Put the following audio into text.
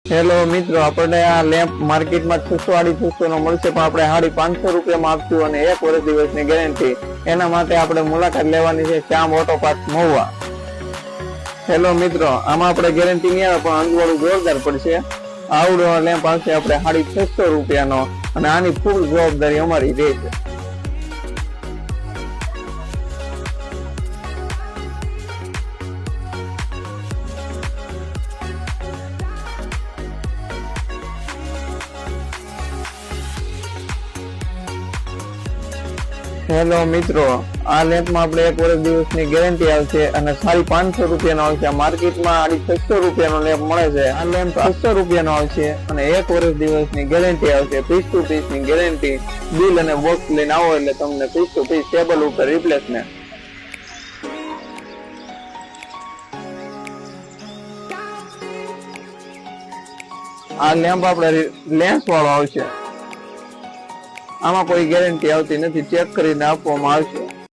Hello મિત્રો, આપણે આ લેમ્પ માર્કેટમાં 600 નો મળશે, પણ આપણે 550 રૂપિયામાં આપશું અને 1 વર્ષ દિવસની ગેરંટી. એના માટે આપણે મુલાકાત લેવાની છે શ્યામ ઓટો પાર્ક મહુવા. હેલો મિત્રો, આમાં આપણે ગેરંટી નહીં આવે પણ અંજવાળું જોરદાર પડશે. આવડો લેમ્પ આવશે આપણે 650 રૂપિયાનો અને આની ફૂલ જવાબદારી અમારી રહેશે. હેલો મિત્રો, આ લેમ્પમાં આપણે 1 વર્ષ દિવસની ગેરંટી આવશે અને 550 રૂપિયાનો આવશે. માર્કેટમાં 650 રૂપિયાનો લેમ્પ મળે છે. આ લેમ્પ 600 રૂપિયાનો આવશે અને 1 વર્ષ દિવસની ગેરંટી આવશે. પીસ ટુ પીસ ની ગેરંટી. બિલ અને બોક્સ લઈને આવો એટલે તમને પીસ ટુ પીસ ટેબલ ઉપર રિપ્લેસમેન્ટ. આ લેમ્પ આપણે લેન્સ વાળો આવશે. આમાં કોઈ ગેરંટી આવતી નથી, ચેક કરીને આપવામાં આવશે.